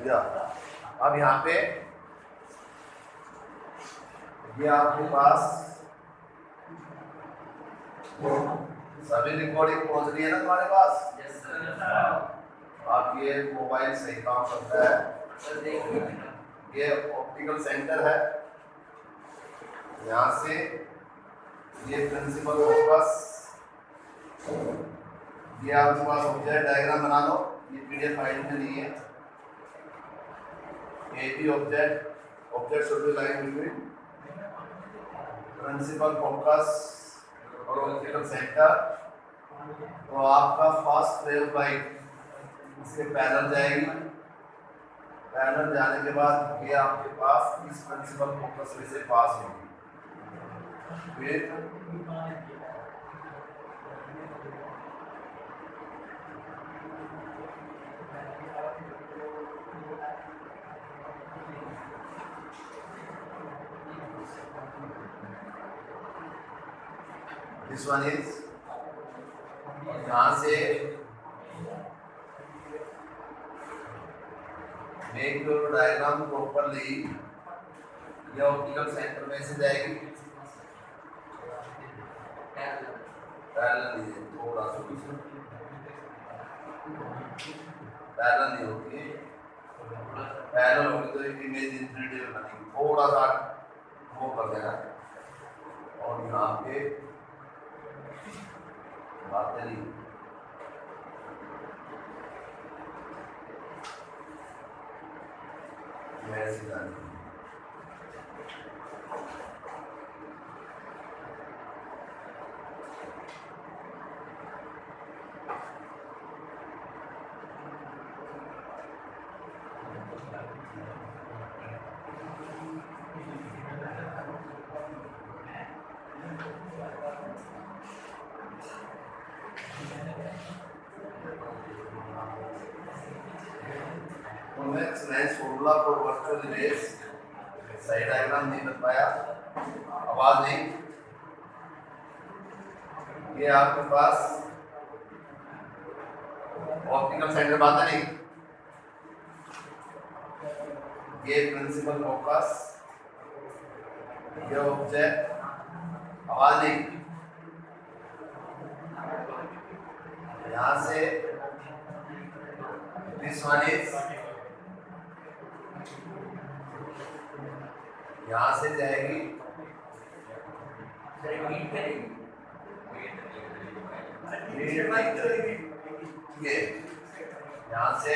या अब यहाँ पे ये आपके पास सभी रिकॉर्डिंग पहुंच रही है ना तुम्हारे पास? Yes sir. आप ये मोबाइल सही काम करता है। ये ऑप्टिकल सेंटर है, यहाँ से ये प्रिंसिपल फोकस, ये आपके पास ऑब्जेक्ट डायग्राम बना लो, ये पीडीएफ फाइल में नहीं है। ये भी object should be line between principal focus और ऑप्टिकल सेंटर। तो आपका फास्ट वेव लाइट इसके पैरेलल जाएगी, पैरेलल जाने के बाद ये आपके पास इस प्रिंसिपल फोकस में से पास होगी। फिर दिस वन इज, यहाँ से मेक योर डायग्राम प्रॉपरली, ये ऑप्टिकल सेंटर में से जाएगी, पैरेलल नहीं है, थोड़ा सा पैरेलल नहीं होती, पैरेलल होगी तो एक इमेज इन 3D में बनेगी, थोड़ा सा वो कर देना। और यहाँ पे बात नहीं, ऐसी जानी lens formula for virtual image, सही डायग्राम नहीं बन पाया, आवाज नहीं। ये आपके पास ऑप्टिकल सेंटर बात नहीं, ये प्रिंसिपल फोकस, ये ऑब्जेक्ट, आवाज नहीं। यहाँ से दिस वन इज, यहाँ से जाएगी, ये यहाँ से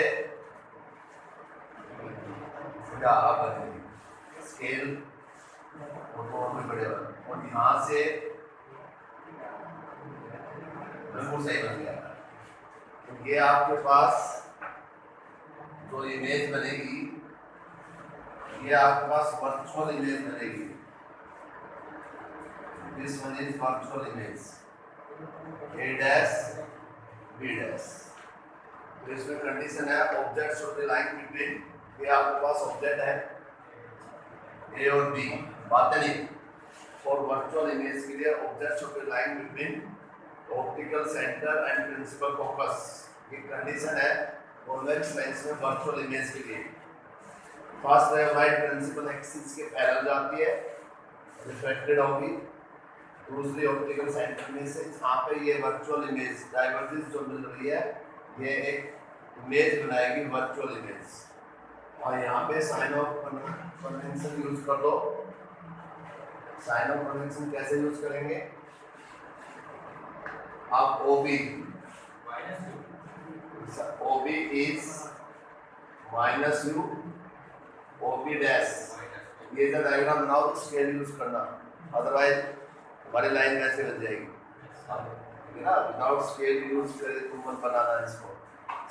स्केल और बढ़ेगा, और यहाँ से बिल्कुल सही बन गया। तो ये आपके पास जो इमेज बनेगी, ये आपके पास वर्चुअल इमेज बनेगी। This one is virtual image, A dash B dash. तो इसमें कंडीशन है object should be line between, ये आपके पास ऑब्जेक्ट है A और B, बात नहीं। और वर्चुअल इमेज के लिए object should be line between optical centre and principal focus, ये कंडीशन है कॉन्वेक्स लेंस में वर्चुअल इमेज के लिए। Fast wave light principal axis के पैरेलल जाती है, रिफ्लेक्टेड होगी दूसरी ऑप्टिकल सेंटर में से, जहाँ पे ये वर्चुअल इमेज डाइवर्जेंस जो मिल रही है, ये एक इमेज बनाएगी वर्चुअल इमेज। और यहाँ पे साइन ऑफ कन्वेंशन यूज कर दो। साइन ऑफ कन्वेंशन कैसे यूज करेंगे? आप OB is minus you, OB dash, ये जो डायग्राम बनाओ तो स्केल यूज करना, अदरवाइज हमारी लाइन कैसे बन जाएगी ना, विदाउट स्केल यूज करे तो मत बनाना इसको,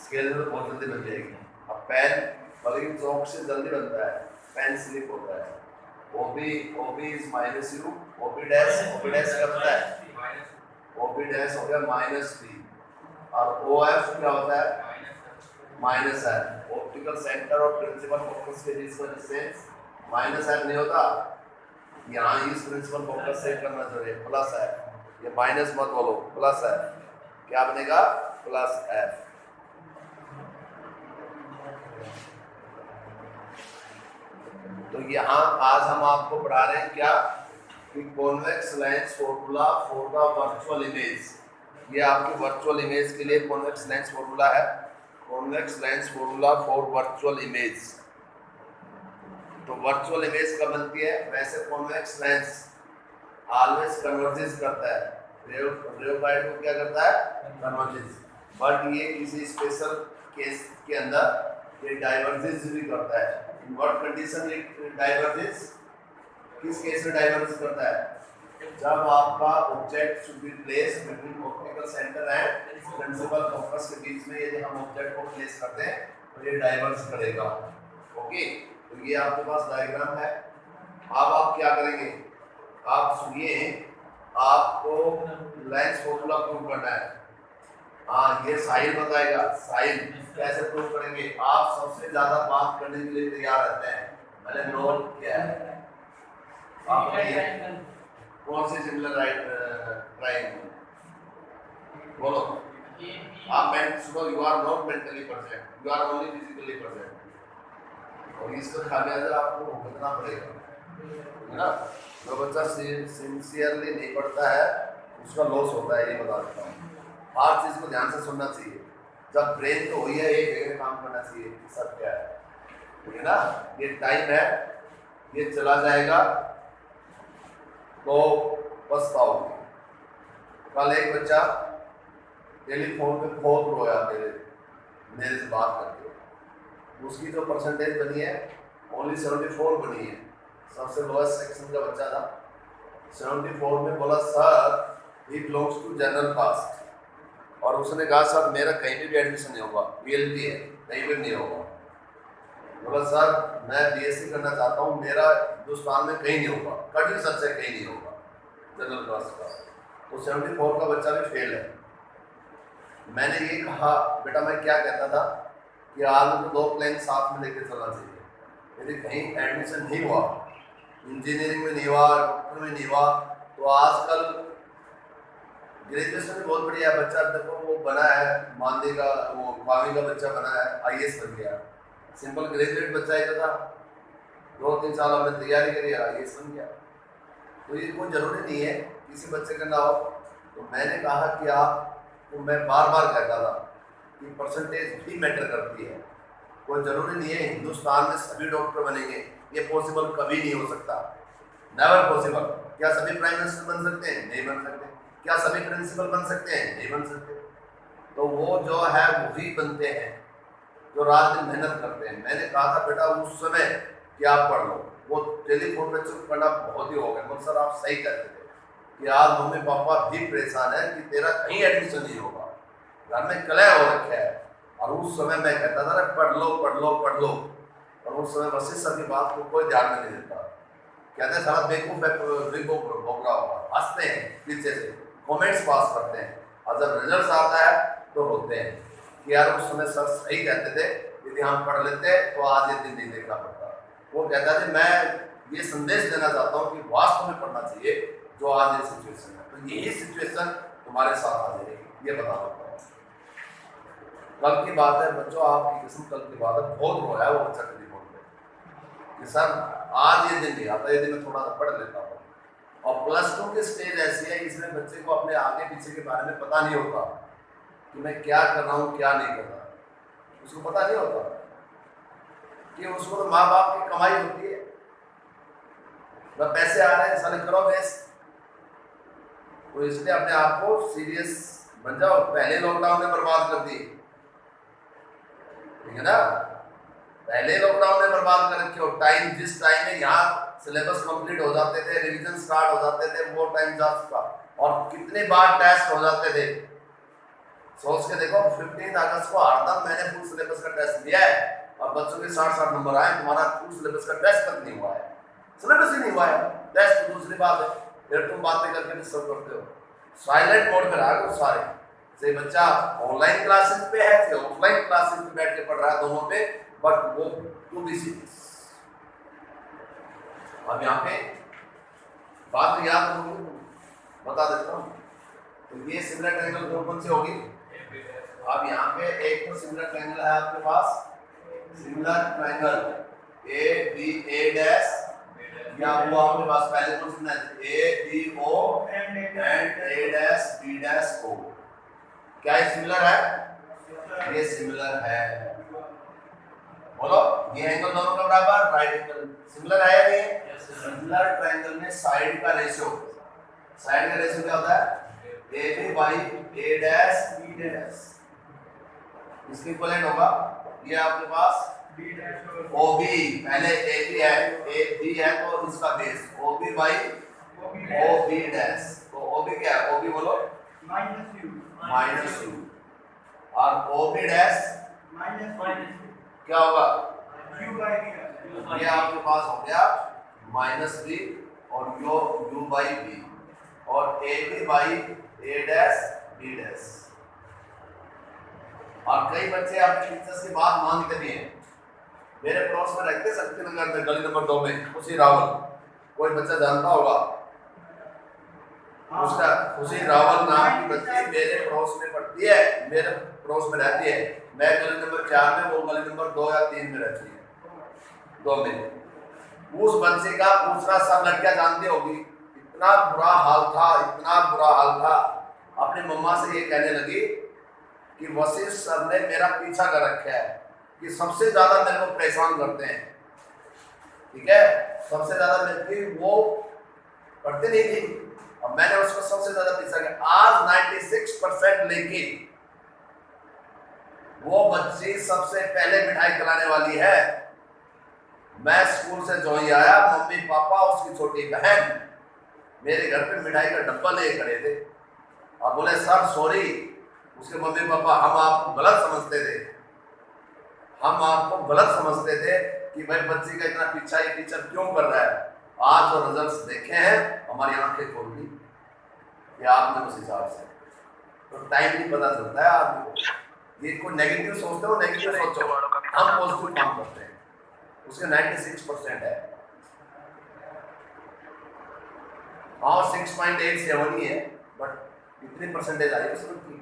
स्केल में बहुत जल्दी बन जाएगी। अब पेन बल्कि चौक से जल्दी बनता है, पेन स्लिप होता है। OB is minus you, OB dash क्या होता है? OB डैश हो गया माइनस B, और OF क्या होता है? माइनस है। ऑप्टिकल सेंटर और प्रिंसिपल फोकस के बीच का डिस्टेंस माइनस है, नहीं होता। यहाँ इस प्रिंसिपल फोकस से करना चाहिए, प्लस है, ये माइनस मत बोलो, प्लस है, क्या बनेगा? Plus F। तो यहाँ आज हम आपको पढ़ा रहे हैं क्या कि convex lens formula for the virtual image. ये आपके वर्चुअल इमेज के लिए कॉन्वेक्स लेंस फॉर्मूला है, convex lens formula for virtual image. तो वर्चुअल इमेज कब बनती है? वैसे कॉन्वेक्स लेंस ऑलवेज कन्वर्जेस करता है, वेवगाइड को क्या करता है? कन्वर्जेस। बट ये किसी स्पेशल केस के अंदर ये डाइवर्जेस भी करता है। In what condition it diverges? किस केस में डाइवर्जेस करता है? जब आपका object should be placed between optical centre and principal focus के बीच में यदि हम ऑब्जेक्ट को प्लेस करते हैं तो ये डाइवर्ज करेगा। ओके, तो ये आपके पास डायग्राम है। अब आप क्या करेंगे? आप सुनिए, आपको लेंस फॉर्मूला प्रूव करना है। हाँ, ये साहिल बताएगा। साहिल कैसे प्रूव करेंगे? आप सबसे ज्यादा बात करने के लिए तैयार रहते हैं। मैंने नोट किया है। आप कौन सी सिमिलर ट्रायंगल बोलो। आप सुनो, you are not mentally present, you are only physically present. और इसका खामियाजा आपको भुगतना पड़ेगा, है ना? जो बच्चा सिंसियरली नहीं पढ़ता है उसका लॉस होता है, ये बता देता हूँ। हर चीज को ध्यान से सुनना चाहिए। जब ब्रेन तो हुई है एक जगह काम करना चाहिए। सब क्या है ना? ये टाइम है, ये चला जाएगा तो पछताओगे। कल एक बच्चा टेलीफोन पे बहुत रोया मेरे से बात करके। उसकी जो परसेंटेज बनी है ओनली 74 बनी है। सबसे लोएस्ट सेक्शन का बच्चा था। 74 में बोला sir he belongs to general caste, और उसने कहा सर मेरा कहीं भी एडमिशन नहीं होगा, पीएलटी है, कहीं भी नहीं होगा। बोला सर मैं बीएससी करना चाहता हूँ, मेरा हिंदुस्तान में कहीं नहीं होगा, कठिन सच है, कहीं नहीं होगा जनरल कास्ट का। तो 74 का बच्चा भी फेल है। मैंने ये कहा बेटा, मैं क्या कहता था कि आज तो 2 प्लान साथ में लेके चलना चाहिए। यदि कहीं एडमिशन नहीं हुआ, इंजीनियरिंग में नहीं हुआ, डॉक्टर में नहीं हुआ, तो आजकल ग्रेजुएशन में बहुत बढ़िया बच्चा देखो वो बना है, मानदेय का वो स्वामी का बच्चा बना है, आईएएस बन गया। सिंपल ग्रेजुएट बच्चा ही था, 2-3 साल हमने तैयारी करी, आईएएस बन गया। तो ये कोई जरूरी नहीं है किसी बच्चे का ना हो। तो मैंने कहा कि आप तो मैं बार बार कहता था कि परसेंटेज भी मैटर करती है। कोई जरूरी नहीं है हिंदुस्तान में सभी डॉक्टर बनेंगे, ये पॉसिबल कभी नहीं हो सकता, नेवर पॉसिबल। क्या सभी प्राइम मिनिस्टर बन सकते हैं? नहीं बन सकते। क्या सभी प्रिंसिपल बन सकते हैं? नहीं बन सकते। तो वो जो है वही बनते हैं जो रात दिन मेहनत करते हैं। मैंने कहा था बेटा उस समय कि आप पढ़ लो, वो टेलीफोन पे चुप करना बहुत ही हो गया। मतलब सर आप सही कहते थे कि आज मम्मी पापा भी परेशान है कि तेरा कहीं एडमिशन नहीं होगा, घर में कलह हो रखा है। और उस समय मैं कहता था ना पढ़ लो पढ़ लो पढ़ लो, और उस समय वशिष्ठ सर की बात को कोई ध्यान में नहीं देता। कहते हैं सारा बेवकूफ है, भोगला होगा, हंसते हैं पीछे से, कमेंट्स पास करते हैं, और जब रिजल्ट आता है तो रोते हैं कि यार उस समय सर सही कहते थे, यदि हम पढ़ लेते तो आज ये दिन नहीं देखना पड़ता। वो कहता है मैं ये संदेश देना चाहता हूँ कि वास्तव में पढ़ना चाहिए जो आज ये सिचुएशन है। तो यही सिचुएशन तुम्हारे साथ आ जाएगी, ये बता देता हूँ। कल की बात है बच्चों, आपकी किस्म कल की बात है, बहुत रोया है वो बच्चा टेलीफोन पे कि सर आज ये दिन नहीं आता, ये दिन मैं थोड़ा सा पढ़ लेता हूँ। और +2 की स्टेज ऐसी है, इसमें बच्चे को अपने आगे पीछे के बारे में पता नहीं होता कि मैं क्या कर रहा हूँ क्या नहीं कर रहा। उसको पता नहीं होता कि उसको तो माँ बाप की कमाई होती है, जब पैसे आ रहे हैं साले करो बेस। तो इसलिए अपने आप को सीरियस बन जाओ। पहले लॉकडाउन ने बर्बाद कर दी, ठीक है ना? पहले लॉकडाउन ने बर्बाद कर रखे हो। टाइम जिस टाइम में यहाँ सिलेबस कंप्लीट हो जाते थे, रिवीजन स्टार्ट हो जाते थे, वो टाइम जा चुका। और कितने बार टेस्ट हो जाते थे, सोच के देखो। 15 अगस्त को हरदम मैंने फुल सिलेबस का टेस्ट दिया है और बच्चों के 60 नंबर आए। तुम्हारा फुल सिलेबस का टेस्ट तक नहीं हुआ है, सिलेबस ही नहीं हुआ है। टेस्ट तो दूसरी बात है, फिर तुम बातें करके डिस्टर्ब करते हो। साइलेंट मोड में रहा करो सारे। से बच्चा ऑनलाइन क्लासेस पे है, से ऑफलाइन क्लासेस पे बैठ के पढ़ रहा है, दोनों पे, बट वो टू बी सीरियस। अब यहाँ पे बात याद बता देता हूँ। तो ये सिमिलर ट्रायंगल कौन सी होगी? अब यहाँ पे एक तो सिमिलर ट्रायंगल है आपके पास, similar triangle A B A dash, या वो आपके पास पहले कुछ ना A B O and A dash B dash O. क्या ये सिमिलर है? ये सिमिलर है। बोलो, ये एंगल दोनों का बराबर, राइट एंगल सिमिलर है या नहीं? सिमिलर ट्रायंगल में साइड का रेशियो क्या होता है? A B by A dash B dash. इसके इक्विवेलेंट होगा ये आपके पास ओ बी, पहले ए बी है, ए बी है तो इसका base O B by O B dash. तो ओ बी क्या है? ओ बी बोलो माइनस यू, और ओ बी डैश क्या होगा? ये आपके पास हो गया माइनस बी और यू बाई बी, और A B by A dash B dash. और कई बच्चे अपने टीचर्स की बात मानते भी हैं। मेरे पड़ोस में रहते शक्ति नगर में, गली नंबर 2 में खुशी रावल, कोई बच्चा जानता होगा उसका, खुशी रावल नाम की बच्ची मेरे पड़ोस में पढ़ती है, मेरे पड़ोस में रहती है। मैं गली नंबर 4 में, वो गली नंबर 2 या 3 में रहती है, 2 में। उस बच्चे का दूसरा सब लड़कियां जानती होगी, इतना बुरा हाल था। अपनी मम्मा से ये कहने लगी कि वशिष्ठ सर ने मेरा पीछा कर रखा है, कि सबसे ज्यादा मेरे को परेशान करते हैं। ठीक है, सबसे ज्यादा मेरी वो पढ़ती नहीं थी, और मैंने उसको सबसे ज्यादा पीछा किया। आज 96% लेके वो बच्ची सबसे पहले मिठाई खिलाने वाली है। मैं स्कूल से जो ही आया, मम्मी पापा उसकी छोटी बहन मेरे घर पे मिठाई का डब्बा ले खड़े थे और बोले सर सॉरी। उसके मम्मी पापा हम आपको गलत समझते थे कि भाई बच्ची का इतना पीछा ये टीचर क्यों कर रहा है। आज जो रिजल्ट्स देखे हैं हमारी आंखें खोल दी कि आपने उस हिसाब से, तो टाइम नहीं पता चलता है आदमी को। ये कोई नेगेटिव सोचते हो, नेगेटिव सोचो, हम पॉजिटिव काम करते हैं। उसके 96% है, हाँ 6.87 ही है, बट इतनी परसेंटेज आई उसमें की।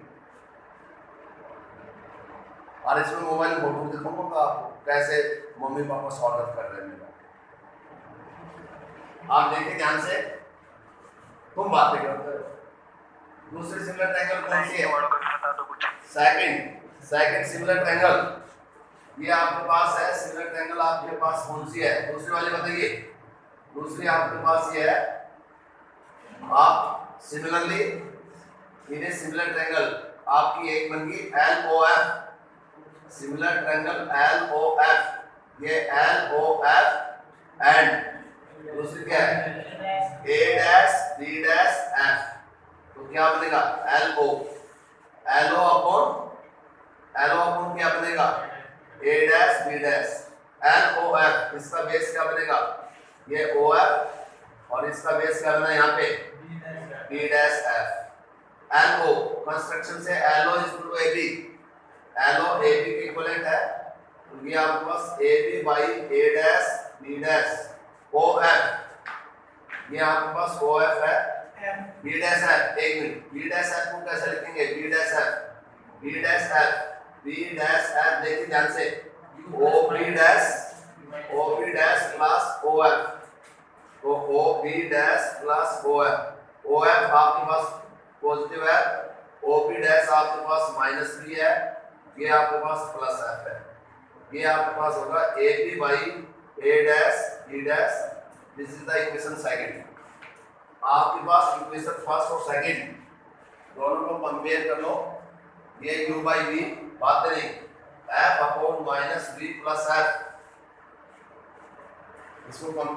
और इसमें मोबाइल में फोटो दिखाऊंगा आपको कैसे मम्मी पापा स्वागत कर रहे हैं मेरा। आप देखिए ध्यान से, तुम बातें करते हो। दूसरी सिमिलर ट्रायंगल कौन सी है? सेकंड सिमिलर ट्रायंगल ये आपके पास है। सिमिलर ट्रायंगल आपके पास कौन सी है? दूसरी वाली बताइए। दूसरी आपके पास ये है, आप सिमिलरली इन्हें सिमिलर ट्रायंगल आपकी एक बन गई LOF, सिमिलर ट्रायंगल LOF, ये LOF एंड दूसरी क्या है A dash B dash F, तो क्या बनेगा LO अपॉन क्या बनेगा A dash B dash LOF। इसका बेस क्या बनेगा? ये OF और इसका बेस क्या बना यहाँ पे B dash F। LO construction से LO is equal to AB, LO AB के इक्विवेलेंट है, तो ये आपके पास AB by A dash B dash OF, ये आपके पास OF है, B डैश है। एक मिनट, B डैश F को कैसे लिखेंगे? B dash F, B dash F देखिए ध्यान से, OB डैश प्लस OF, तो OB डैश प्लस OF आपके पास पॉजिटिव है, OB डैश आपके पास माइनस B है, ये आपके पास प्लस F है। ये आपके पास होगा AB by A dash B dash. This is the equation second. आपके पास इक्वेशन फर्स्ट और सेकंड दोनों को कंपेयर कर लो। ये U बाई V बात नहीं, F upon minus B plus F, इसको कम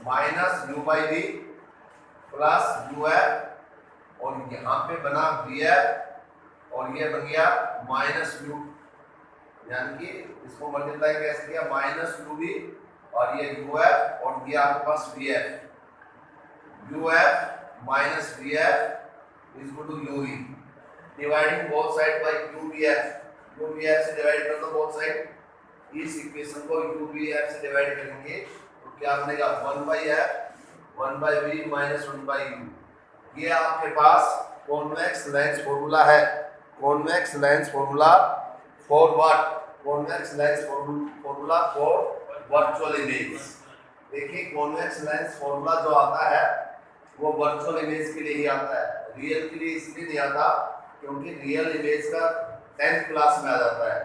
minus U by V plus UF, और यहाँ पे बना VF और ये बन गया माइनस U, यानी कि इसको मल्टीप्लाई कैसे किया माइनस UV और ये UF और ये आपके पास VF, UF minus VF is equal to UV, dividing both side by UVF से डिवाइड कर दो बोथ साइड। इस इक्वेशन को UVF से डिवाइड करेंगे तो क्या बनेगा 1/F 1/V माइनस 1/U। ये आपके पास कॉन्वेक्स लेंस फॉर्मूला है। Convex lens formula for what? Convex lens formula for virtual image. देखिए कॉन्वेक्स लेंस फॉर्मूला जो आता है वो वर्चुअल इमेज के लिए ही आता है, रियल के लिए इसलिए नहीं आता क्योंकि रियल इमेज का 10th क्लास में आ जाता है।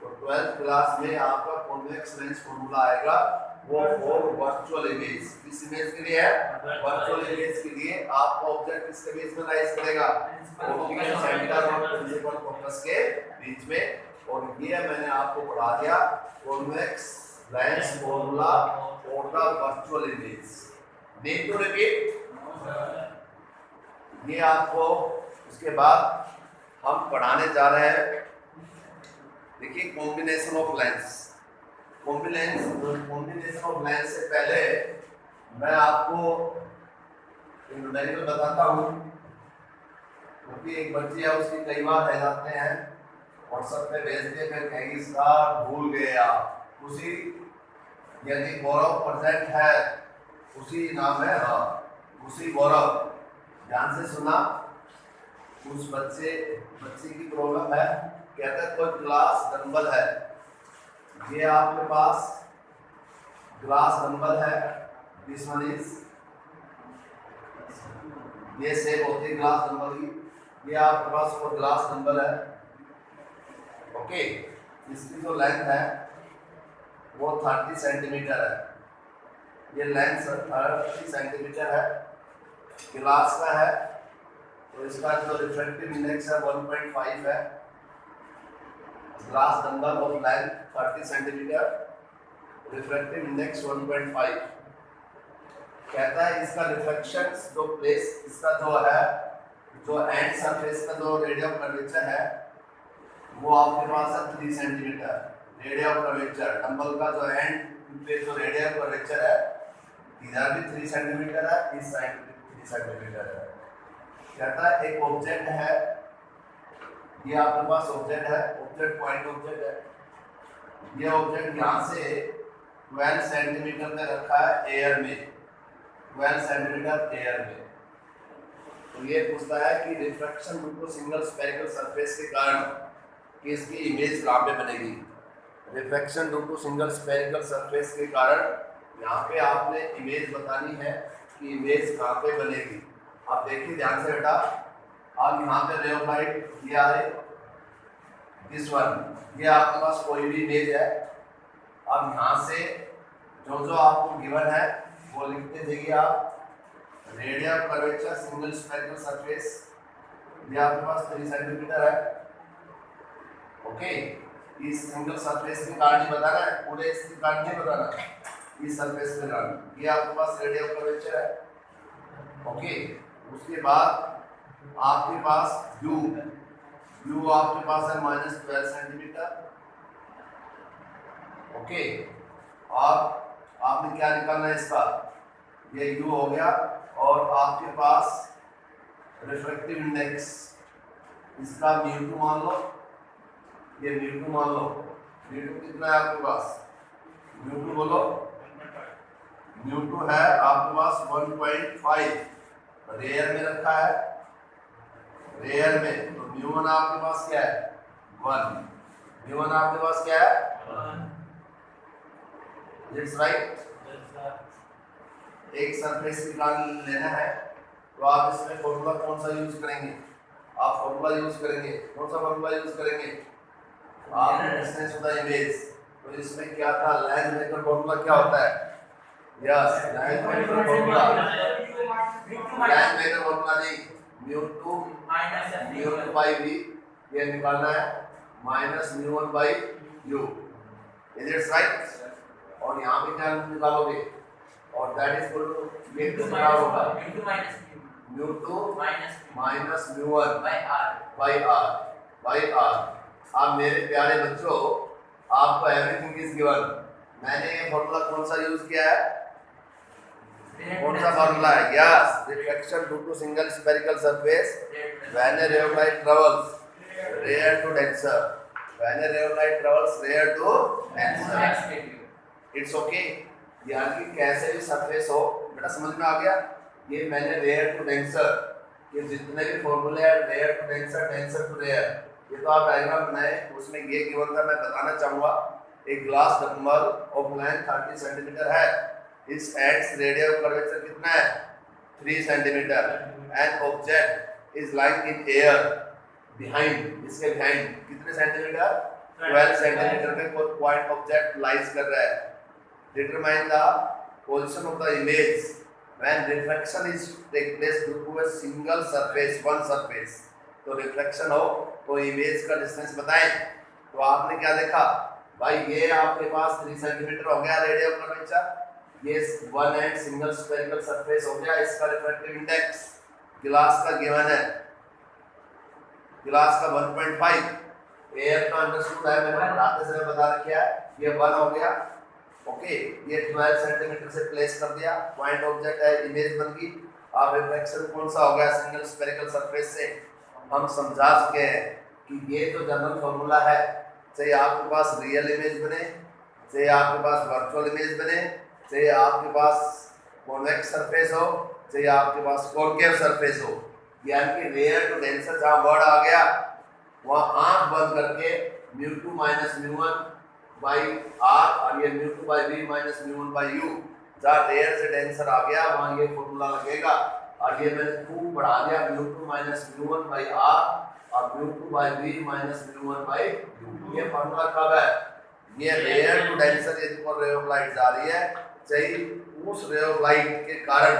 तो 12th क्लास में आपका कॉन्वेक्स लेंस फॉर्मूला आएगा वो फॉर वर्चुअल इमेज। किस इमेज के लिए है? वर्चुअल इमेज के लिए आपका ऑब्जेक्ट किसके बीच में लाइज करेगा? ऑप्टिकल सेंटर और प्रिंसिपल फोकस के बीच में। और ये मैंने आपको पढ़ा दिया convex lens formula for the virtual image. Need to repeat? ये आपको उसके बाद हम पढ़ाने जा रहे हैं। देखिए combination of lens. Combination of lens से पहले मैं आपको न्यूमेरिकल बताता हूँ, क्योंकि एक बच्ची है उसकी कई बार रह जाते हैं व्हाट्सएप पे भेजते फिर कहेगी सर भूल गया। उसी यदि गौरव प्रेजेंट है उसी नाम है, हाँ उसी गौरव, ध्यान से सुना। उस बच्चे की प्रॉब्लम है, कहता है कोई ग्लास डंबल है, ये आपके पास ग्लास डंबल है, दिस वन इज, ये शेप होती है ग्लास डंबल की, ये आपके पास कोई ग्लास डंबल है, ओके। इसकी जो लेंथ है वो 30 सेंटीमीटर है, ये लेंथ 30 सेंटीमीटर है, ग्लास का है, तो इसका जो रिफ्रैक्टिव इंडेक्स है 1.5 है। Glass dumbbell of length 30 centimetre, refractive index 1.5। कहता है इसका रिफ्लेक्शन जो प्लेस, इसका जो है जो एंड सरफेस का जो रेडियस कर्वेचर है वो आपके पास है 3 सेंटीमीटर रेडियस कर्वेचर। डंबल का जो एंड पे जो रेडियस कर्वेचर है इधर भी 3 सेंटीमीटर है, इस साइड भी 3 सेंटीमीटर है। कहता है एक ऑब्जेक्ट है, ये आपके पास ऑब्जेक्ट है, ऑब्जेक्ट पॉइंट ऑब्जेक्ट है, ये ऑब्जेक्ट यहाँ से 12 सेंटीमीटर में रखा है एयर में, 12 सेंटीमीटर एयर में। तो ये पूछता है कि refraction due to single spherical surface के कारण कि इसकी इमेज कहाँ पे बनेगी। Refraction due to single spherical surface के कारण यहाँ पे आपने इमेज बतानी है कि इमेज कहाँ पे बनेगी। आप देखिए ध्यान से बेटा, आप यहाँ पे रे ऑफ लाइट ये आ रही, दिस वन, ये आपके पास कोई भी इमेज है। अब यहाँ से जो जो आपको गिवन है वो लिखते जाइए आप। Radius curvature single spherical surface, ये आपके पास 3 सेंटीमीटर है, ओके। इस सिंगल सरफेस के कारण ही बताना है, पूरे इसके कारण नहीं बताना, इस सरफेस के कारण। ये आपके पास रेडियस कर्वेचर है, ओके। उसके बाद आपके पास यू आपके पास है -12 सेंटीमीटर, ओके। और आपने क्या निकालना है इसका, ये यू हो गया। और आपके पास रिफ्रैक्टिव इंडेक्स, इसका μ2 मान लो, ये μ2 मान लो। μ2 कितना है आपके पास, μ2 बोलो, μ2 है आपके पास 1.5, रेयर में रखा है, रेयर में। तो μ1 आपके पास क्या है 1, μ1 आपके पास क्या है 1, इट्स राइट। एक सरफेस निकाल लेना है तो आप इसमें फॉर्मूला कौन सा यूज करेंगे, आप फॉर्मूला यूज करेंगे, कौन सा फॉर्मूला यूज करेंगे, आप डिस्टेंस ऑफ द इमेज। तो इसमें क्या था, लाइन मेकर फॉर्मूला क्या होता है, yes line maker formula, line maker formula नहीं, μ2 μ1 by v, ये निकालना है -μ1 by u, is it right. और यहाँ पे क्या निकालोगे, और दैट इज इक्वल टू ये कितना होगा μ2 minus μ1 by r। अब मेरे प्यारे बच्चों, आपको एवरीथिंग इज गिवन। मैंने ये फॉर्मूला कौन सा यूज किया है, कौन सा फॉर्मूला है, yes reflection due to single spherical surface when a ray of light travels rare to denser, when a ray of light travels rare to denser, it's okay. यानी कि कैसे भी सरफेस हो, बेटा समझ में आ गया। ये मैंने रेयर टू डेंसर, ये जितने भी फॉर्मूले हैं rare to denser, denser to rare, ये तो आप डायग्राम बनाए, उसमें ये गिवन था। मैं बताना चाहूँगा एक glass dumbbell of length 30 centimetre है, इस एंड्स रेडियस ऑफ कर्वेचर कितना है 3 centimetre, and object is lying in air behind, इसके बिहाइंड कितने सेंटीमीटर 12 सेंटीमीटर में कोई पॉइंट ऑब्जेक्ट लाइज कर रहा है। Determine the position of the image when reflection is take place due to a single surface, one surface. तो reflection हो तो इमेज का डिस्टेंस बताएं। तो आपने क्या देखा भाई, ये आपके पास 3 सेंटीमीटर हो गया रेडियस ऑफ कर्वेचर, ये one and single spherical surface हो गया, इसका रिफ्रैक्टिव इंडेक्स ग्लास का गिवन है, ग्लास का 1.5, एयर का अंडरस्टूड है, मैंने पढ़ाते समय बता रखा है, ये 1 हो गया। ओके, ये 12 सेंटीमीटर से प्लेस कर दिया, पॉइंट ऑब्जेक्ट है, इमेज बन गई। अब रिफ्लेक्शन कौन सा हो गया सिंगल स्फेरिकल सरफेस से, हम समझा चुके हैं कि ये तो जनरल फॉर्मूला है, चाहे आपके पास रियल इमेज बने, चाहे आपके पास वर्चुअल इमेज बने, चाहे आपके पास कॉन्वेक्स सरफेस हो, चाहे आपके पास कॉन्केव सरफेस हो, यानी कि रेयर टू डेंसर जहाँ वर्ड आ गया वहाँ आंख बंद करके μ2 माइनस μ1 बाई आर और ये μ2 by v minus μ1 by u, जहाँ रेयर से डेंसर आ गया वहाँ ये फॉर्मूला लगेगा। और ये मैंने खूब बढ़ा दिया μ2 माइनस μ1 बाई आर और μ2 by v minus μ1 by u। ये फॉर्मूला कब है, ये रेयर टू डेंसर यदि कोई रे ऑफ लाइट जा रही है, चाहे उस रे ऑफ लाइट के कारण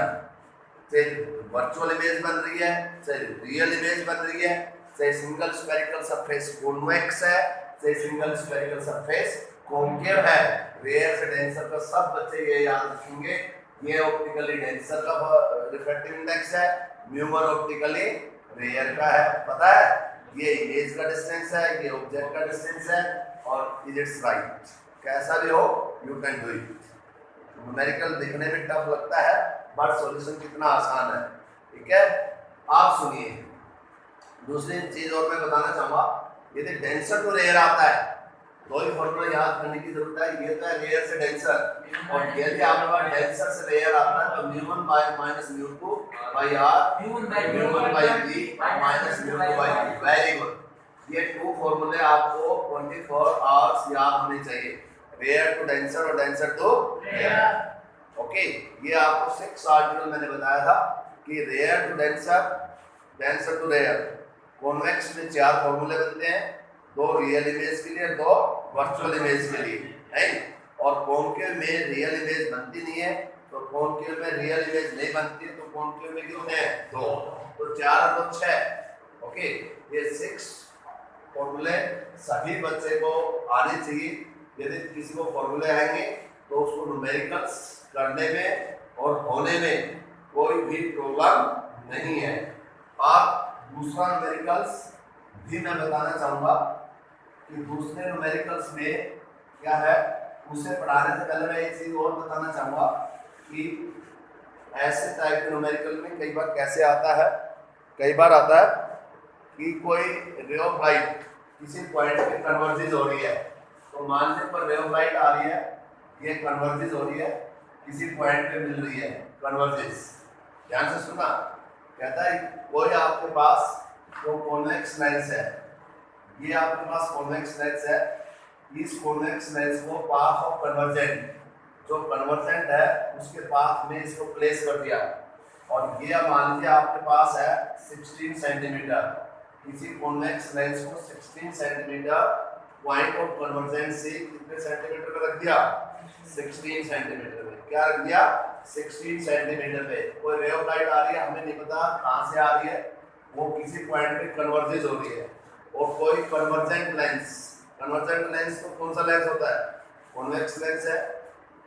चाहे वर्चुअल इमेज बन रही है, चाहे रियल इमेज बन रही है, चाहे सिंगल स्फेरिकल सरफेस कॉन्वेक्स है, चाहे सिंगल स्फेरिकल सरफेस कॉन्केव है, रेयर से डेंसर का सब बच्चे ये याद रखेंगे। ये ऑप्टिकली डेंसर का रिफ्रैक्टिव इंडेक्स है, μ1 ऑप्टिकली रेयर का है, पता है, ये इमेज का डिस्टेंस है, ये ऑब्जेक्ट का डिस्टेंस है, और इज इट्स राइट। कैसा भी हो you can do it. Numerical दिखने में टफ लगता है बट सॉल्यूशन कितना आसान है, ठीक है। आप सुनिए, दूसरी चीज और मैं बताना चाहूंगा, यदि डेंसर टू रेयर आता है तो ही फॉर्मूला याद करने की जरूरत है, ये तो है रेयर से डेंसर, और यदि आपके पास डेंसर से रेयर आता है तो μ1 by minus μ2 by r μ1 by v minus μ2 by v। Very good, ये 2 फॉर्मूले आपको 24 आवर्स याद होने चाहिए, रेयर टू डेंसर और डेंसर टू रेयर। ओके, ये आपको 6 आर्टिकल मैंने बताया था कि rare to denser, denser to rare, convex में 4 फॉर्मूले बनते हैं, 2 रियल इमेज के लिए, 2 वर्चुअल इमेज के लिए, है। और कॉन्केव में रियल इमेज बनती नहीं है, तो कॉन्केव में रियल इमेज नहीं बनती, तो कॉन्केव में कितने हैं 2, तो 4 और 2 6। ओके, ये 6 फॉर्मूले सभी बच्चे को आने चाहिए। यदि किसी को फॉर्मूले आएंगे तो उसको न्यूमेरिकल्स करने में और होने में कोई भी प्रॉब्लम नहीं है। आप दूसरा न्यूमेरिकल्स भी मैं बताना चाहूँगा कि दूसरे न्यूमेरिकल्स में क्या है, उसे पढ़ाने से पहले मैं एक चीज़ और बताना चाहूँगा कि ऐसे टाइप के न्यूमेरिकल में कई बार कैसे आता है, कई बार आता है कि कोई रे ऑफ लाइट किसी पॉइंट पे कन्वर्जेज हो रही है, तो मानने पर रे ऑफ लाइट आ रही है, ये कन्वर्जेज हो रही है, किसी पॉइंट पे मिल रही है कन्वर्जेज। ध्यान से सुना, कहता है कोई आपके पास जो कॉन्वेक्स लेंस है, ये आपके पास कॉन्वेक्स लेंस है, इस कॉन्वेक्स लेंस को पाथ ऑफ कन्वर्जेंट, जो कन्वर्जेंट है उसके पाथ में इसको प्लेस कर दिया, और ये मान लीजिए आपके पास है 16 सेंटीमीटर, इसी कॉन्वेक्स लेंस को 16 सेंटीमीटर पॉइंट ऑफ कन्वर्जेंट से कितने सेंटीमीटर पे रख दिया, 16 सेंटीमीटर में। क्या रख दिया, 16 सेंटीमीटर पे। कोई रे ऑफ लाइट आ रही है, हमें नहीं पता कहाँ से आ रही है, वो किसी पॉइंट पे कन्वर्जेज हो रही है, और कोई कन्वर्जेंट लेंस, कन्वर्जेंट लेंस तो कौन सा लेंस होता है, कॉन्वेक्स लेंस है,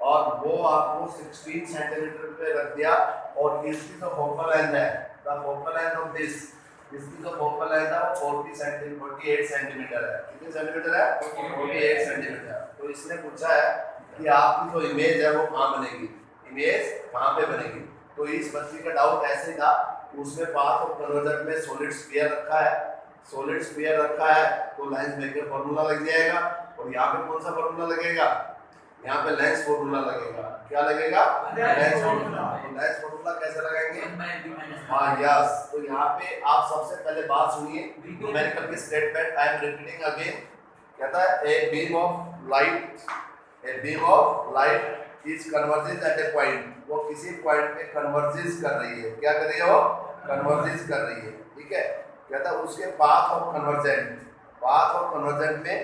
और वो आपको 16 सेंटीमीटर पे रख दिया, और इसकी जो फोकल लेंथ है, the focal length of this, इसकी जो फोकल लेंथ है वो 48 सेंटीमीटर है। कितने सेंटीमीटर है, 48 सेंटीमीटर। तो इसने पूछा है कि आपकी जो इमेज है वो कहाँ बनेगी, इमेज कहाँ पे बनेगी। तो इस बच्चे का डाउट ऐसे था, उसमें पाथ ऑफ कन्वर्जेंट में सॉलिड स्फीयर रखा है, सॉलिड स्फीयर रखा है तो लेंस मेकर फॉर्मूला लग जाएगा, और यहाँ पे कौन सा फॉर्मूला लगेगा, यहाँ पे लेंस फॉर्मूला लगेगा। क्या लगेगा, लेंस फॉर्मूला। तो लेंस फॉर्मूला कैसे लगाएंगे, हाँ यस। तो यहाँ पे आप सबसे पहले बात सुनिए, न्यूमेरिकल की statement I am repeating again, कहता है a beam of light is converges at a point, वो किसी पॉइंट पे कन्वर्जेस कर रही है। क्या कर रही है वो? कन्वर्जेस कर रही है। ठीक है, कहता है उसके पाथ ऑफ कन्वर्जेंट में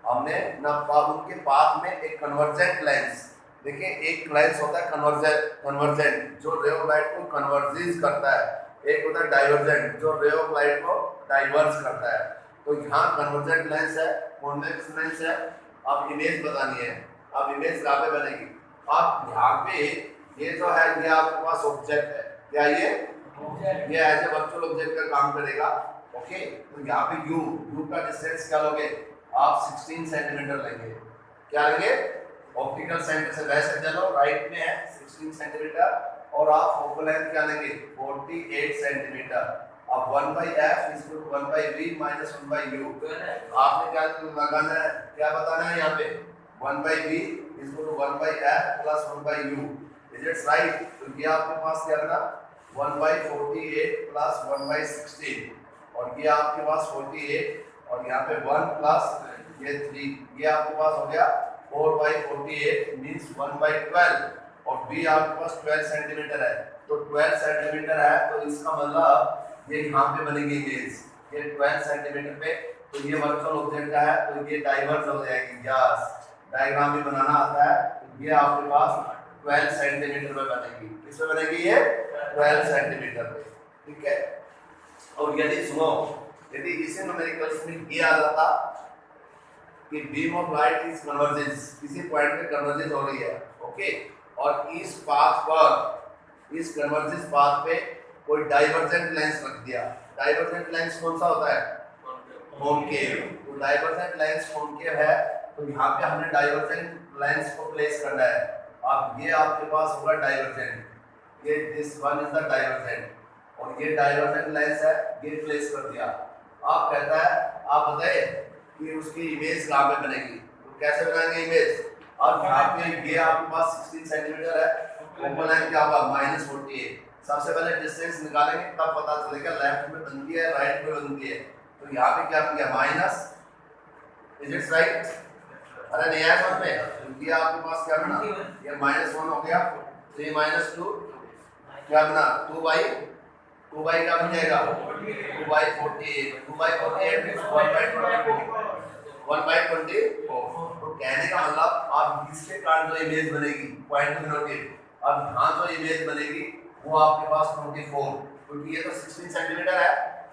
हमने ना उनके पाथ में एक कन्वर्जेंट लेंस, देखिए एक लेंस होता है कन्वर्जेंट जो रे ऑफ लाइट को कन्वर्जेस करता है, एक होता है डाइवर्जेंट जो रे ऑफ लाइट को डाइवर्स करता है। तो यहाँ कन्वर्जेंट लेंस है, कॉन्वेक्स लेंस है। अब इमेज बतानी है, अब इमेज कहाँ पे बनेगी? अब यहाँ पे ये जो है ये आपके पास ऑब्जेक्ट है, क्या ये एज ए वर्चुअल ऑब्जेक्ट का काम करेगा। ओके, तो यहाँ पे यू का डिस्टेंस क्या लोगे आप? 16 सेंटीमीटर लेंगे। क्या लेंगे? ऑप्टिकल सेंटर से वैसे चलो राइट में है 16 सेंटीमीटर, और आप फोकल लेंथ क्या लेंगे? 48 सेंटीमीटर। अब 1/f is equal to 1/v minus 1/u। आपने क्या लगाना है, क्या बताना है यहाँ पे? 1/v is equal to 1/f plus 1/u। Is it right? तो ये आपके पास क्या बना? 1/48 प्लस 1/16, और ये आपके पास 48 और यहाँ पे 1 प्लस ये 3, ये आपके पास हो गया 4/48 मीन्स 1/12, और b आपके पास 12 सेंटीमीटर है। तो 12 सेंटीमीटर है तो इसका मतलब ये यहाँ पे बनेगी इमेज, ये 12 सेंटीमीटर पे। तो ये वर्चुअल ऑब्जेक्ट का है तो ये डाइवर्ज हो जाएगी। यस, डायग्राम भी बनाना आता है। तो ये आपके पास 12 सेंटीमीटर में बनेगी। किसमें बनेगी? ये 12 सेंटीमीटर पे। ठीक है, और यदि सुनो, यदि इसे न्यूमेरिकल्स में किया जाता कि beam of light is convergence, किसी पॉइंट पे कन्वर्जेंस हो रही है, ओके, और इस पाथ पर, इस कन्वर्जेंस पाथ पे कोई डाइवर्जेंट लेंस रख दिया। डाइवर्जेंट लेंस कौन सा होता है? कॉनकेव। तो डाइवर्जेंट लेंस कॉनकेव है, तो यहाँ पे हमने डाइवर्जेंट लेंस को प्लेस करना है। अब ये आपके पास होगा डाइवर्जेंट, ये this one is the divergent, और ये डाइवर्जेंट लेंस है, ये प्लेस कर दिया। आप कहता है, आप बताइए कि उसकी इमेज कहाँ पे बनेगी? तो कैसे बनाएंगे इमेज? अब यहाँ पे ये आपके पास 16 सेंटीमीटर है, फोकल लेंथ क्या होगा? -48। सबसे पहले डिस्टेंस निकालेंगे तब पता चलेगा लेफ्ट में बनती है राइट में बनती है। तो यहाँ पे क्या किया? Minus, is it right? अरे नहीं आया समझ में? तो ये आपके पास क्या बना? ये -1 हो गया, 3 - 2 क्या बना? 2/2 क्या बन जाएगा? 2/48। 2/48 मींस 1/24। तो कहने का मतलब आप इसके कारण जो इमेज बनेगी पॉइंट टू नोटेड, अब यहाँ जो इमेज बनेगी वो आपके पास 24, क्योंकि ये तो 16 सेंटीमीटर है,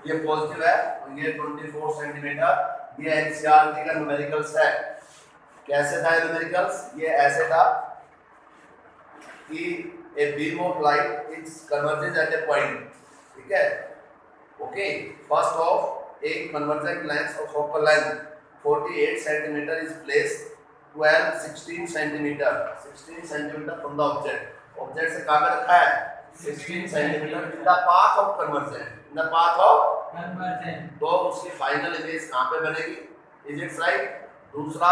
ये पॉजिटिव है, तो ये 24 सेंटीमीटर। ये एनसीईआरटी का न्यूमेरिकल्स है। कैसे था न्यूमेरिकल्स? ये ऐसे था कि a beam of light is convergence at a point. ठीक है, okay, first of a convergent lens of focal length 48 centimetre is placed 16 centimetre from the object. Object से कहाँ पे रखा है? 16 centimetre in the path of convergent, in the path of convergent. तो उसकी final image कहाँ पे बनेगी? Is it right? दूसरा,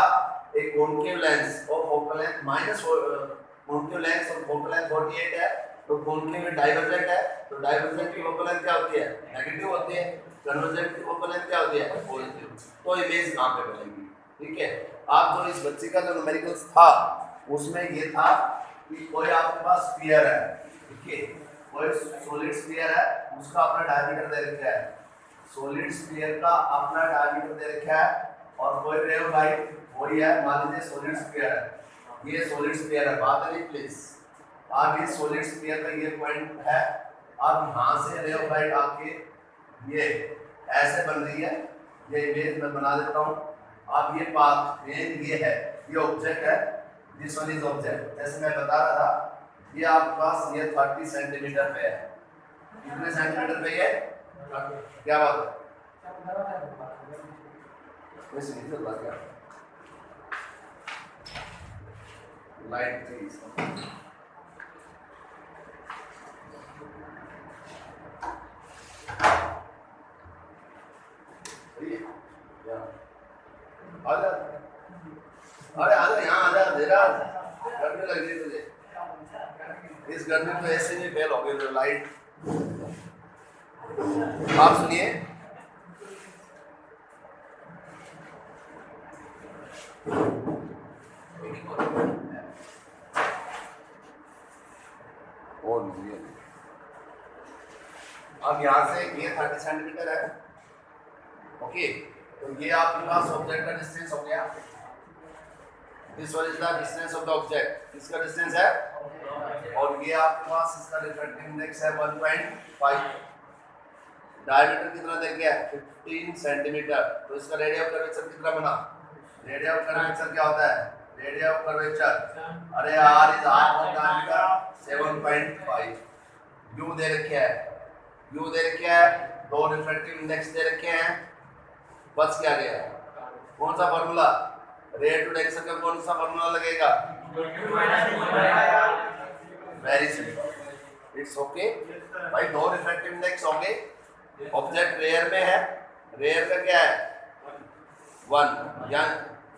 एक कॉनकेव लेंस और focal length minus concave lens और फोकल लेंथ 48 है, तो कॉनकेव डाइवर्जेंट है, तो डाइवर्जेंट की फोकल लेंथ क्या होती है? नेगेटिव होती है। कन्वर्जेंट की फोकल लेंथ क्या होती है? पॉजिटिव। तो इमेज कहाँ पे बनेगी? ठीक है, आप जो इस बच्चे का जो न्यूमेरिकल्स था उसमें ये था कि कोई आपके पास स्फीयर है, ठीक है, कोई सॉलिड स्फीयर है, उसका अपना डायमीटर दे रखा है, सॉलिड स्फीयर का अपना डायमीटर दे रखा है, और कोई रे ऑफ लाइट वही है, मान लीजिए सॉलिड स्फीयर है, ये सॉलिड स्फीयर है, बात है प्लीज। अब ये सॉलिड स्फीयर का ये पॉइंट है, अब यहाँ से रे ऑफ लाइट आपके ये ऐसे बन रही है, ये इमेज मैं बना देता हूँ। अब ये पाथ मेन ये है, ये ऑब्जेक्ट है, दिस वन इज ऑब्जेक्ट। जैसे मैं बता रहा था, ये आपके पास ये 30 सेंटीमीटर पे है। कितने सेंटीमीटर पे ये? क्या बात है? वैसे नहीं चल रहा क्या? Light please. आजा, अरे आजा यहाँ आजा, देरा गर्मी लग रही तुझे। इस गर्मी में ऐसे नहीं फेल हो गए जो लाइट। आप सुनिए, और ये अब यहाँ से ये 30 सेंटीमीटर है, ओके। तो ये आपके पास ऑब्जेक्ट का डिस्टेंस हो गया। This one is the distance of the object, इसका डिस्टेंस है, और ये आपके पास इसका रिफ्रैक्टिव इंडेक्स है 1.5। डायमीटर कितना दे गया है 15 सेंटीमीटर। तो इसका रेडियस ऑफ कर्वेचर कितना बना? रेडियस ऑफ कर्वेचर क्या होता है? रेडियस ऑफ कर्वेचर, अरे R is half of diameter 7.5। U दे रखे है, यू दे रखे है, दो रिफ्रैक्टिव इंडेक्स दे रखे हैं, बस क्या गया? कौन सा फार्मूला? रेट टू टेंशन का कौन सा फार्मूला लगेगा? वेरी सिंपल, इट्स ओके भाई। दो रिफ्रैक्टिव इंडेक्स होंगे, ऑब्जेक्ट रेयर में है, रेयर का क्या है 1।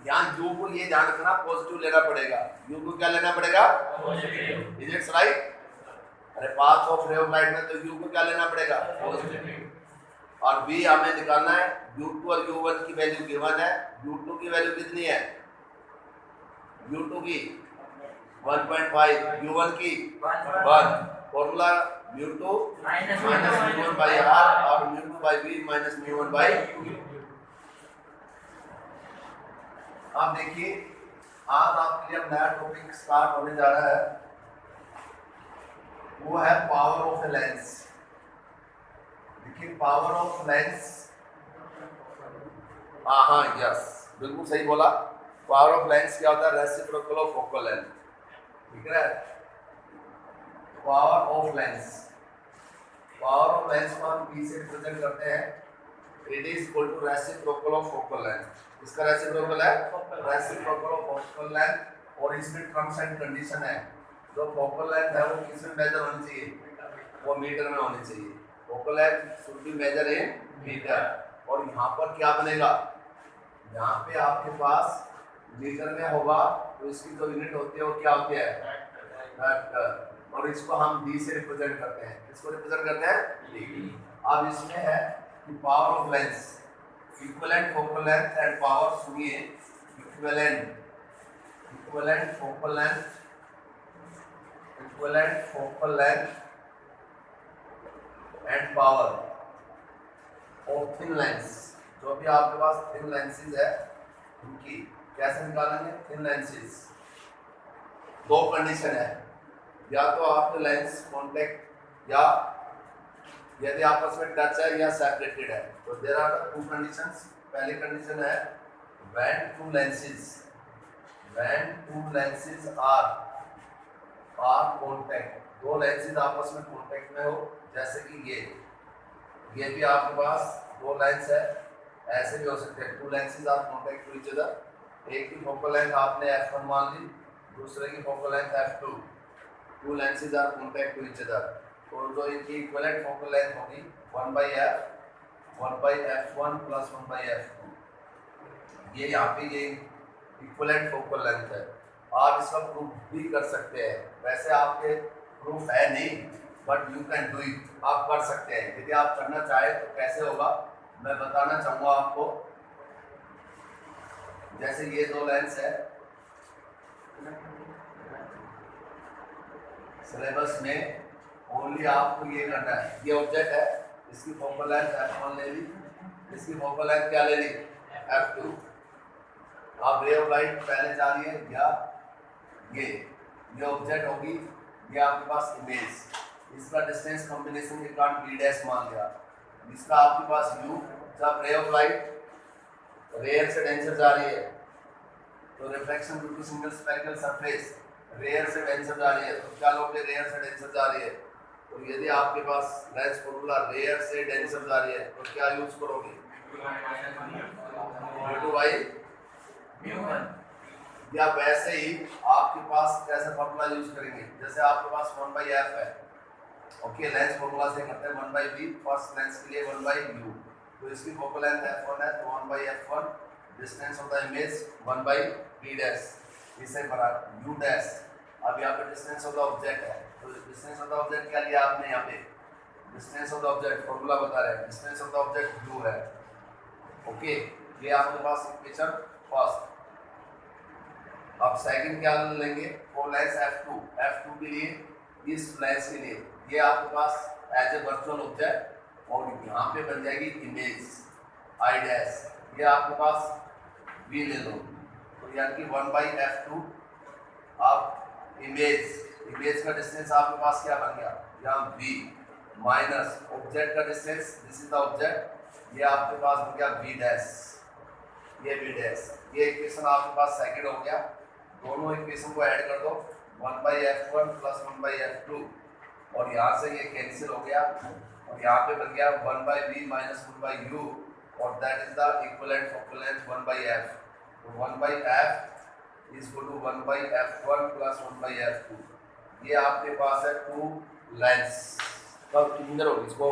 यहाँ यू को ये ध्यान रखना पॉजिटिव लेना पड़ेगा, यू को क्या लेना पड़ेगा? पॉजिटिव। Is it right? अरे path of ray of light में तो यू को क्या लेना पड़ेगा? पॉजिटिव। और v हमें निकालना है, u2 और u1 की वैल्यू गिवन है। u2 की वैल्यू कितनी है? u2 की 1.5, u1 की 1। Formula mu2 minus mu1 by r और mu2 by v minus mu1 by u। अब देखिए, आज आपके लिए नया टॉपिक स्टार्ट होने जा रहा है, वो है पावर ऑफ ए लेंस। देखिए पावर ऑफ लेंस, हाँ यस बिल्कुल सही बोला। पावर ऑफ लेंस क्या होता है? रेसिप्रोकल ऑफ फोकल लेंथ, ठीक है। Power of lens, power of lens को हम P से रिप्रेजेंट करते हैं, it is equal to reciprocal of focal length. इसका रेसिप्रोकल है रेसिप्रोकल ऑफ फोकल लेंथ, और इसमें टर्म्स एंड कंडीशन है। जो फोकल लेंथ है वो किस में मेजर होनी चाहिए? वो मीटर में होनी चाहिए। Focal length should be measure in metre. और यहाँ पर क्या बनेगा? यहाँ पे आपके पास मीटर में होगा, तो इसकी जो यूनिट होती है वो क्या होती है? वेक्टर। और इसको हम डी से रिप्रेजेंट करते हैं। किसको रिप्रेजेंट करते हैं? डी। अब इसमें है कि power of lens, equivalent focal length and power, सुनिए, equivalent focal length, equivalent focal length and power of thin lens. जो भी आपके पास थिन लेंसेज है उनकी कैसे निकालेंगे? थिन लेंसेज दो कंडीशन है, या तो आपके लेंस कॉन्टेक्ट, या यदि आपस में टच है या सेपरेटेड है। तो there are the two conditions. पहली कंडीशन है when two lenses are contact, दो लेंसेज आपस में कॉन्टेक्ट में हो, जैसे कि ये भी आपके पास दो लेंस है, ऐसे भी हो सकते हैं। Two lenses are contact to each other, एक की फोकल लेंथ आपने f1 मान ली, दूसरे की focal length f2। Two lenses are contact to each other, तो जो इनकी इक्विवेलेंट फोकल लेंथ होगी 1/f1 प्लस 1/f2। ये यहाँ पे ये इक्विवेलेंट फोकल लेंथ है। आप इसका प्रूफ भी कर सकते हैं, वैसे आपके प्रूफ है नहीं, but you can do it, आप कर सकते हैं। यदि आप करना चाहें तो कैसे होगा मैं बताना चाहूँगा आपको। जैसे ये दो लेंस है, सिलेबस में ओनली आपको ये करना है, ये ऑब्जेक्ट है, इसकी फोकल लेंथ f1 ले ली, इसकी फोकल लेंथ क्या ले ली? f2। आप रे ऑफ लाइट पहले जा रही है, या ये ऑब्जेक्ट होगी, ये आपके पास इमेज, इसका डिस्टेंस कॉम्बिनेशन के कारण b डैश मान लिया, इसका आपके पास u। जब रे ऑफ लाइट रेयर से डेंसर जा रही है तो reflection due to single spherical surface, rare से डेंसर जा रही है, तो क्या लोगे? रेयर से डेंसर जा रही है। तो यदि आपके पास लेंस फॉर्मूला रेयर से डेंसर जा रही है तो क्या यूज करोगे? mu2/mu1। या वैसे ही आपके पास कैसे फॉर्मूला यूज करेंगे? जैसे आपके पास 1/f है, ओके, लेंस फॉर्मूला से करते हैं 1/v, फर्स्ट लेंस के लिए 1/u। तो इसकी फोकल लेंथ f1 है, तो 1/f1, distance of the image 1/v dash, इसे बड़ा u डैश। अब यहाँ पे डिस्टेंस ऑफ द ऑब्जेक्ट है, तो डिस्टेंस ऑफ द ऑब्जेक्ट क्या लिया आपने? यहाँ पे distance of the object formula बता रहे हैं, distance of the object u है, ओके। ये आपके पास इक्वेशन फर्स्ट। अब सेकंड क्या लेंगे, वो लेंस F2 के लिए, इस लेंस के लिए ये आपके पास एज ए वर्चुअल ऑब्जेक्ट, और यहाँ पे बन जाएगी इमेज I डैश, ये आपके पास V ले लो, तो यानी कि 1/F2 आप इमेज का डिस्टेंस आपके पास क्या बन गया, यहाँ V माइनस ऑब्जेक्ट का distance, this is the object, ये आपके पास बन गया V डैश, ये V डैश, ये इक्वेशन आपके पास सेकंड हो गया। दोनों इक्वेशन को ऐड कर दो, 1/F1 प्लस 1/F2, और यहाँ से ये कैंसिल हो गया, और यहाँ पे बन गया 1/V माइनस 1/U, और that is the equivalent of length 1/F, तो 1/F is equal to 1/F1 plus 1/F2। ये आपके पास है टू लेंस। तब किधर होगी इसको